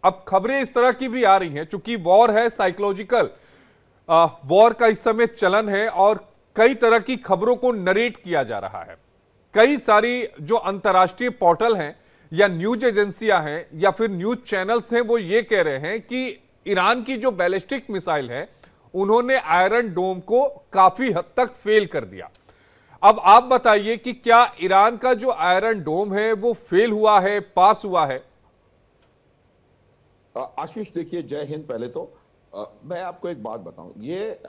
अब खबरें इस तरह की भी आ रही हैं, चूंकि वॉर है, साइकोलॉजिकल वॉर का इस समय चलन है और कई तरह की खबरों को नरेट किया जा रहा है। कई सारी जो अंतर्राष्ट्रीय पोर्टल हैं या न्यूज एजेंसियां हैं या फिर न्यूज चैनल्स हैं, वो ये कह रहे हैं कि ईरान की जो बैलिस्टिक मिसाइल है उन्होंने आयरन डोम को काफी हद तक फेल कर दिया। अब आप बताइए कि क्या ईरान का जो आयरन डोम है वो फेल हुआ है, पास हुआ है? आशीष देखिए, जय हिंद। पहले तो मैं आपको एक बात बताऊं, ये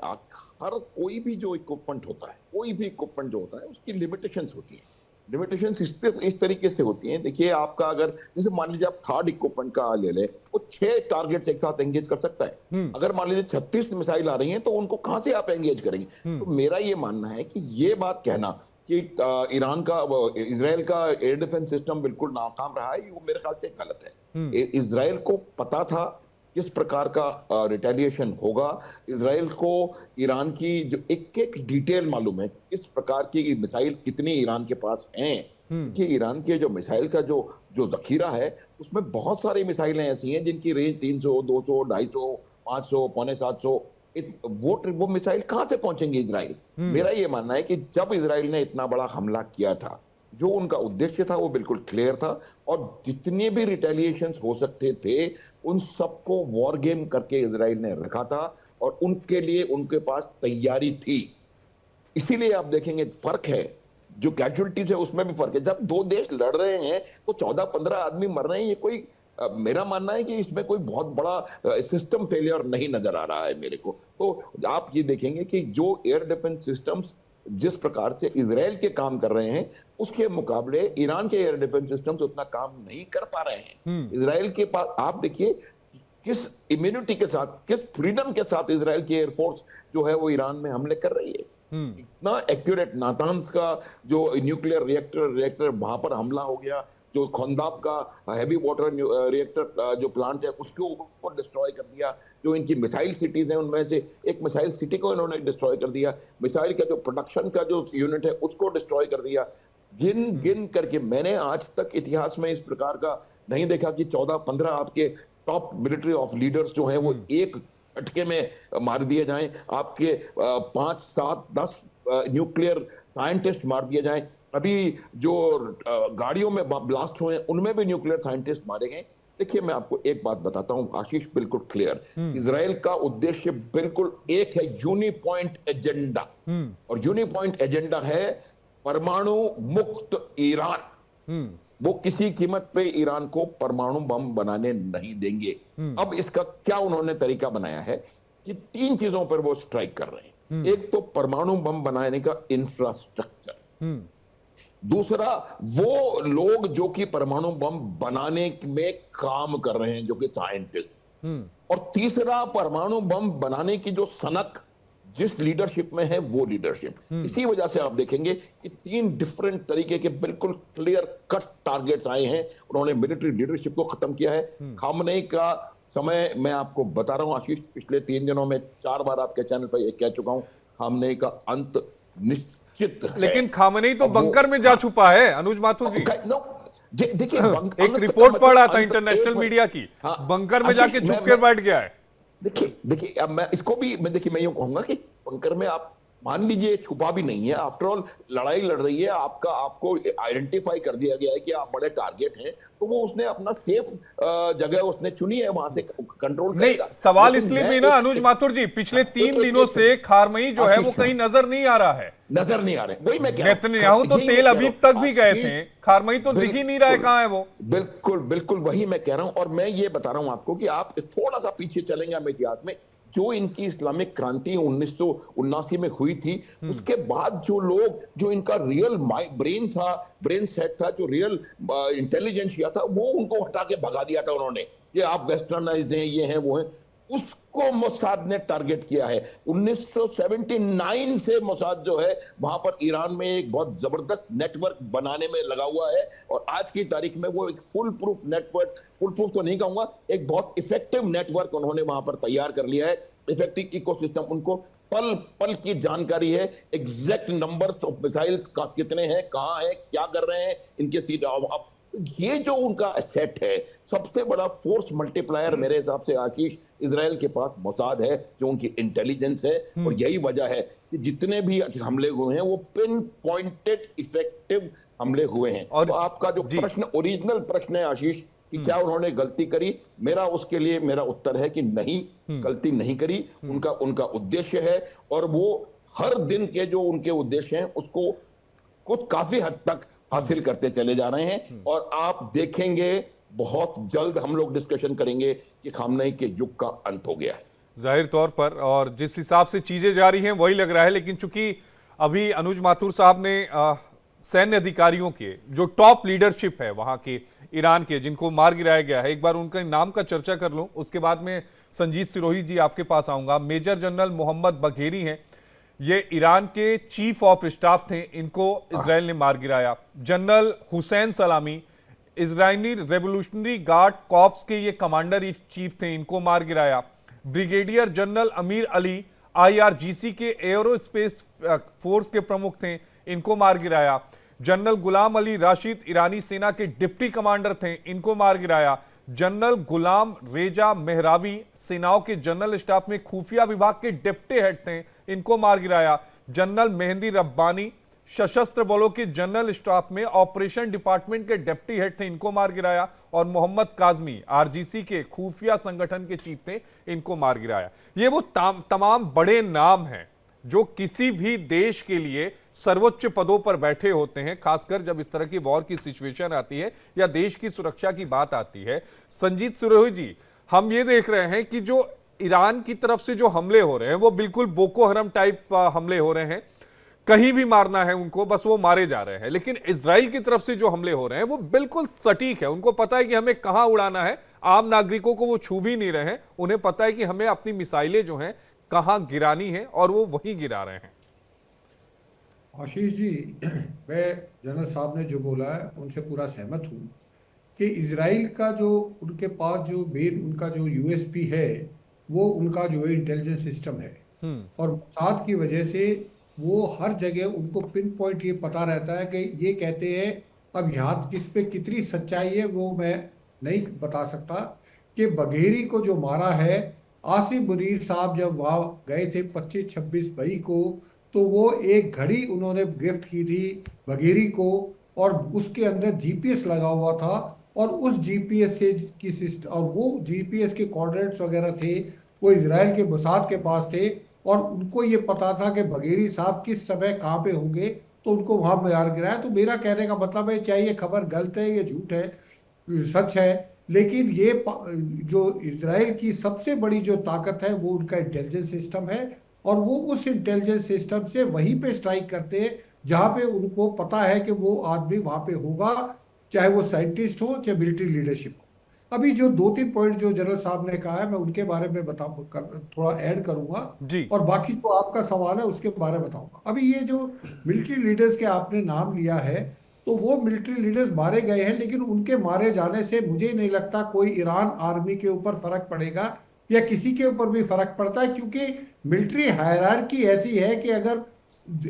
हर कोई भी जो इक्विपमेंट होता है, कोई भी इक्विपमेंट जो होता है उसकी लिमिटेशंस होती है। लिमिटेशंस इस तरीके से होती हैं। देखिए, आपका अगर जैसे मान लीजिए आप थर्ड इक्विपमेंट का ले लें, वो 6 टारगेट्स एक साथ एंगेज कर सकता है। अगर मान लीजिए 36 मिसाइल आ रही हैं तो उनको कहां से आप एंगेज करेंगे? तो मेरा ये मानना है कि ये बात कहना कि ईरान का इजराइल का एयर डिफेंस सिस्टम बिल्कुल नाकाम रहा है, वो मेरे ख्याल से गलत है। इजराइल को पता था किस प्रकार का रिटेलिएशन होगा। इजराइल को ईरान की जो एक एक डिटेल मालूम है, किस प्रकार की मिसाइल कितनी ईरान के पास हैं। कि ईरान के जो मिसाइल का जो जो जखीरा है, उसमें बहुत सारी मिसाइलें ऐसी हैं जिनकी रेंज 300, 200, 250, 500, पौने 700। वो मिसाइल कहां से पहुंचेंगे इजराइल? मेरा ये मानना है कि जब इजराइल ने इतना बड़ा हमला किया था, जो उनका उद्देश्य था वो बिल्कुल क्लियर था, और जितने भी रिटेलिएशंस हो सकते थे उन सबको वॉर गेम करके इजराइल ने रखा था, और उनके लिए उनके पास तैयारी थी। इसीलिए आप देखेंगे फर्क है, जो कैजुअलिटीज है उसमें भी फर्क है। जब दो देश लड़ रहे हैं तो 14-15 आदमी मर रहे हैं, ये कोई मेरा मानना है कि इसमें कोई बहुत बड़ा सिस्टम फेलियर नहीं नजर आ रहा है मेरे को। तो आप ये देखेंगे कि जो एयर डिफेंस सिस्टम्स जिस प्रकार से इजराइल के काम कर रहे हैं, उसके मुकाबले ईरान के एयर डिफेंस सिस्टम्स उतना काम नहीं कर पा रहे हैं। इजराइल के पास आप देखिए किस इम्यूनिटी के साथ, किस फ्रीडम के साथ इजराइल की एयरफोर्स जो है वो ईरान में हमले कर रही है। इतना एक्यूरेट नातान्स का जो न्यूक्लियर रिएक्टर वहां पर हमला हो गया, जो खोंदाब का हैवी वाटर रिएक्टर जो प्लांट है उसके ऊपर डिस्ट्रॉय कर दिया। जो इनकी मिसाइल सिटीज हैं उनमें से एक मिसाइल सिटी को इन्होंने डिस्ट्रॉय कर दिया। मिसाइल का जो प्रोडक्शन का जो यूनिट है उसको डिस्ट्रॉय कर दिया। गिन गिन करके मैंने आज तक इतिहास में इस प्रकार का नहीं देखा कि 14-15 आपके टॉप मिलिट्री ऑफ लीडर्स जो हैं वो एक झटके में मार दिए जाएं, आपके 5-7-10 न्यूक्लियर साइंटिस्ट मार दिए जाएं। अभी जो गाड़ियों में ब्लास्ट हुए उनमें भी न्यूक्लियर साइंटिस्ट मारे गए। देखिए, मैं आपको एक बात बताता हूं आशीष, बिल्कुल क्लियर, इजराइल का उद्देश्य बिल्कुल एक है, यूनिपॉइंट एजेंडा। और यूनिपॉइंट एजेंडा है परमाणु मुक्त ईरान। वो किसी कीमत पे ईरान को परमाणु बम बनाने नहीं देंगे। अब इसका क्या उन्होंने तरीका बनाया है कि 3 चीजों पर वो स्ट्राइक कर रहे हैं। एक तो परमाणु बम बनाने का इंफ्रास्ट्रक्चर, दूसरा वो लोग जो कि परमाणु बम बनाने में काम कर रहे हैं, जो कि साइंटिस्ट, और तीसरा परमाणु बम बनाने की जो सनक जिस लीडरशिप में है वो लीडरशिप। इसी वजह से आप देखेंगे कि 3 डिफरेंट तरीके के बिल्कुल क्लियर कट टारगेट्स आए हैं। उन्होंने मिलिट्री लीडरशिप को खत्म किया है। खामनेई का समय मैं आपको बता रहा हूं आशीष, पिछले 3 दिनों में 4 बार आपके चैनल पर यह कह चुका हूं, खामनेई का अंत निश्चित है। लेकिन खामनेई तो बंकर में जा छुपा है अनुज माथुर जी। देखिए, एक रिपोर्ट पढ़ रहा था इंटरनेशनल मीडिया की, बंकर में जाके छुप के बैठ गया है। देखिए अब मैं इसको भी मैं यूं कहूंगा कि बंकर में आप मान लीजिए छुपा भी नहीं है, आफ्टर ऑल लड़ाई लड़ रही है, आपको आइडेंटिफाई कर दिया गया है कि आप बड़े टारगेट हैं, तो वो उसने अपना सेफ जगह उसने चुनी है, वहां से कंट्रोल करेगा। नहीं, सवाल इसलिए भी ना अनुज माथुर जी, पिछले 3 दिनों से खारमई जो है वो कहीं नजर नहीं आ रहा है। नजर नहीं आ रहे, वही मैं कह रहा हूं। नेतन्याहू तो तेल अवीव तक भी गए थे, खारमई तो दिख ही नहीं रहा है, कहां है वो? बिल्कुल बिल्कुल वही मैं कह रहा हूं। और मैं ये बता रहा हूं आपको कि आप थोड़ा सा पीछे चलेंगे हम इतिहास में, जो इनकी इस्लामिक क्रांति 1979 में हुई थी, उसके बाद जो लोग, जो इनका रियल ब्रेन सेट था, जो रियल इंटेलिजेंसिया था, वो उनको हटा के भगा दिया था उन्होंने। ये आप वेस्टर्नाइज्ड हैं, ये हैं, वो हैं। उसको मोसाद ने टारगेट किया है। 1979 से मोसाद जो है वहां पर ईरान में एक बहुत जबरदस्त नेटवर्क बनाने में लगा हुआ है, और आज की तारीख में वो एक full proof network, full proof तो नहीं कहूंगा, एक बहुत इफेक्टिव नेटवर्क उन्होंने वहां पर तैयार कर लिया है। इफेक्टिव इकोसिस्टम, उनको पल पल की जानकारी है, एग्जैक्ट नंबर्स ऑफ मिसाइल्स का कितने हैं, कहां है, क्या कर रहे हैं, इनके सीट। अब ये जो उनका सेट है, सबसे बड़ा फोर्स मल्टीप्लायर मेरे हिसाब से आशीष इजराइल के पास मोसाद है, जो उनकी इंटेलिजेंस है। और यही वजह है कि जितने भी हमले हुए हैं वो पिन पॉइंटेड इफेक्टिव हमले हुए हैं। और तो आपका जो प्रश्न, ओरिजिनल प्रश्न है आशीष, कि क्या उन्होंने गलती करी, मेरा उसके लिए मेरा उत्तर है कि नहीं, गलती नहीं करी। उनका उनका उद्देश्य है, और वो हर दिन के जो उनके उद्देश्य हैं उसको कुछ काफी हद तक हासिल करते चले जा रहे हैं। और आप देखेंगे बहुत जल्द हम लोग डिस्कशन करेंगे कि खामनेई के युग का अंत हो गया है। जाहिर तौर पर, और जिस हिसाब से चीजें जा रही हैं वही लग रहा है। लेकिन चूंकि अभी अनुज माथुर साहब ने सैन्य अधिकारियों के जो टॉप लीडरशिप है वहां के ईरान के, जिनको मार गिराया गया है, एक बार उनका नाम का चर्चा कर लूं, उसके बाद में संजीत सिरोही जी आपके पास आऊंगा। मेजर जनरल मोहम्मद बघेरी हैं, ये ईरान के चीफ ऑफ स्टाफ थे, इनको इजराइल ने मार गिराया। जनरल हुसैन सलामी इजरायली रेवोल्यूशनरी गार्ड कॉर्प्स के ये कमांडर इन चीफ थे, इनको मार गिराया। Brigadier general Amir Ali IRGC के एयरोस्पेस फोर्स के प्रमुख थे, इनको मार गिराया। जनरल गुलाम अली राशिद ईरानी सेना के डिप्टी कमांडर थे, इनको मार गिराया। जनरल गुलाम रेजा मेहराबी सेनाओं के जनरल स्टाफ में खुफिया विभाग के डिप्टी हेड थे, इनको मार गिराया। जनरल मेहंदी रब्बानी सशस्त्र बलों के जनरल स्टाफ में ऑपरेशन डिपार्टमेंट के डिप्टी हेड थे, इनको मार गिराया। और मोहम्मद काजमी आरजीसी के खुफिया संगठन के चीफ थे, इनको मार गिराया। ये वो तमाम बड़े नाम हैं जो किसी भी देश के लिए सर्वोच्च पदों पर बैठे होते हैं, खासकर जब इस तरह की वॉर की सिचुएशन आती है या देश की सुरक्षा की बात आती है। संजीत सिरोही जी, हम ये देख रहे हैं कि जो ईरान की तरफ से जो हमले हो रहे हैं वो बिल्कुल बोको हरम टाइप हमले हो रहे हैं, कहीं भी मारना है उनको बस वो मारे जा रहे हैं। लेकिन इजराइल की तरफ से जो हमले हो रहे हैं वो बिल्कुल सटीक है, उनको पता है कि हमें कहां उड़ाना है, आम नागरिकों को वो छू भी नहीं रहे हैं, उन्हें पता है कि हमें अपनी मिसाइलें जो हैं कहां गिरानी है और वो वहीं गिरा रहे हैं। आशीष जी, मैं जनरल साहब ने जो बोला है उनसे पूरा सहमत हूँ कि इजराइल का जो उनके पास जो मेन उनका जो यूएसपी है वो उनका जो है इंटेलिजेंस सिस्टम है। और साथ की वजह से वो हर जगह उनको पिन पॉइंट ये पता रहता है कि ये कहते हैं, अब यहाँ किस पे कितनी सच्चाई है वो मैं नहीं बता सकता, कि बघेरी को जो मारा है, आसिफ मुनीर साहब जब वहाँ गए थे 25-26 मई को, तो वो एक घड़ी उन्होंने गिफ्ट की थी बघेरी को, और उसके अंदर जीपीएस लगा हुआ था, और उस जीपीएस से की सिस्टम, और वो जीपीएस के कोऑर्डिनेट्स वगैरह थे वो इजराइल के मोसाद के पास थे, और उनको ये पता था कि बघेरी साहब किस समय कहाँ पे होंगे, तो उनको वहां मार गिराया। तो मेरा कहने का मतलब है, चाहे ये खबर गलत है ये झूठ है सच है, लेकिन ये जो इजराइल की सबसे बड़ी जो ताकत है वो उनका इंटेलिजेंस सिस्टम है, और वो उस इंटेलिजेंस सिस्टम से वहीं पे स्ट्राइक करते हैं जहां पे उनको पता है कि वो आदमी वहां पे होगा, चाहे वो साइंटिस्ट हो चाहे मिलिट्री लीडरशिप हो। अभी जो 2-3 पॉइंट जो जनरल साहब ने कहा है मैं उनके बारे में थोड़ा ऐड करूंगा, जी और बाकी जो आपका सवाल है उसके बारे में बताऊंगा। अभी ये जो मिलिट्री लीडर्स के आपने नाम लिया है, तो वो मिलिट्री लीडर्स मारे गए हैं, लेकिन उनके मारे जाने से मुझे नहीं लगता कोई ईरान आर्मी के ऊपर फर्क पड़ेगा या किसी के ऊपर भी फर्क पड़ता है, क्योंकि मिलिट्री हायरार्की ऐसी है कि अगर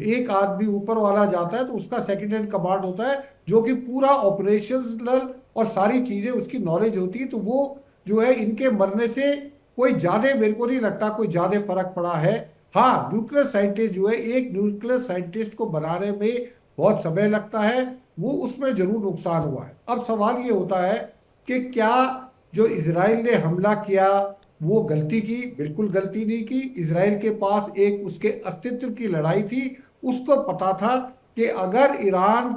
एक आदमी ऊपर वाला जाता है तो उसका सेकंड इन कमांड होता है, जो कि पूरा ऑपरेशनल और सारी चीजें उसकी नॉलेज होती है। तो वो जो है इनके मरने से कोई ज्यादा, मेरे को नहीं लगता कोई ज्यादा फर्क पड़ा है। हाँ, न्यूक्लियर साइंटिस्ट जो है, एक न्यूक्लियर साइंटिस्ट को बनाने में बहुत समय लगता है, वो उसमें जरूर नुकसान हुआ है। अब सवाल ये होता है कि क्या जो इजराइल ने हमला किया वो गलती की? बिल्कुल गलती नहीं की। इजराइल के पास एक उसके अस्तित्व की लड़ाई थी, उसको पता था कि अगर ईरान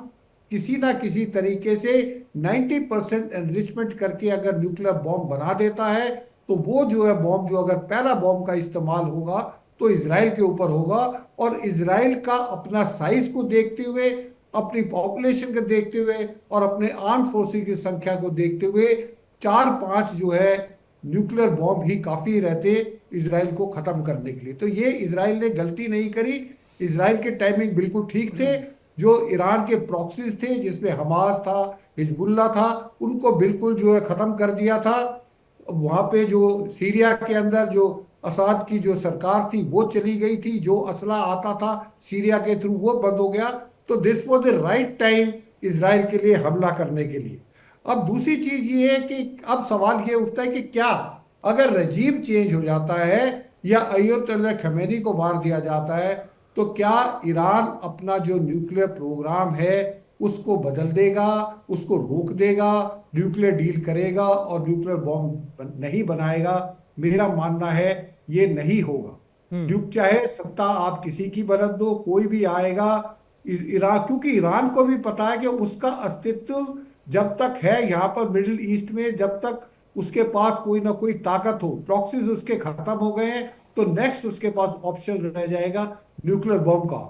किसी ना किसी तरीके से 90% एनरिचमेंट करके अगर न्यूक्लियर बॉम्ब बना देता है, तो वो जो है बॉम्ब, जो अगर पहला बॉम्ब का इस्तेमाल होगा तो इजराइल के ऊपर होगा। और इजराइल का अपना साइज को देखते हुए, अपनी पॉपुलेशन को देखते हुए और अपने आर्म फोर्सेस की संख्या को देखते हुए 4-5 जो है न्यूक्लियर बॉम्ब ही काफी रहते इजराइल को खत्म करने के लिए। तो ये इजराइल ने गलती नहीं करी, इजराइल के टाइमिंग बिल्कुल ठीक थे। जो ईरान के प्रॉक्सीज थे, जिसमें हमास था, हिजबुल्ला था, उनको बिल्कुल जो है खत्म कर दिया था। वहां पे जो सीरिया के अंदर जो असाद की जो सरकार थी वो चली गई थी, जो असला आता था सीरिया के थ्रू वो बंद हो गया। तो this was the right time Israel के लिए हमला करने के लिए। अब दूसरी चीज ये है कि अब सवाल ये उठता है कि क्या अगर रजीम चेंज हो जाता है या अयतुल्ला खमेनी को मार दिया जाता है, तो क्या ईरान अपना जो न्यूक्लियर प्रोग्राम है उसको बदल देगा, उसको रोक देगा, न्यूक्लियर डील करेगा और न्यूक्लियर बॉम्ब नहीं बनाएगा? मेरा मानना है ये नहीं होगा। न्यूक चाहे सत्ता आप किसी की बदल दो, कोई भी आएगा ईरान, क्योंकि ईरान को भी पता है कि उसका अस्तित्व जब तक है यहाँ पर मिडिल ईस्ट में, जब तक उसके पास कोई ना कोई ताकत हो, प्रॉक्सीज उसके खत्म हो गए हैं, तो नेक्स्ट उसके पास ऑप्शन रह जाएगा न्यूक्लियर बॉम्ब का।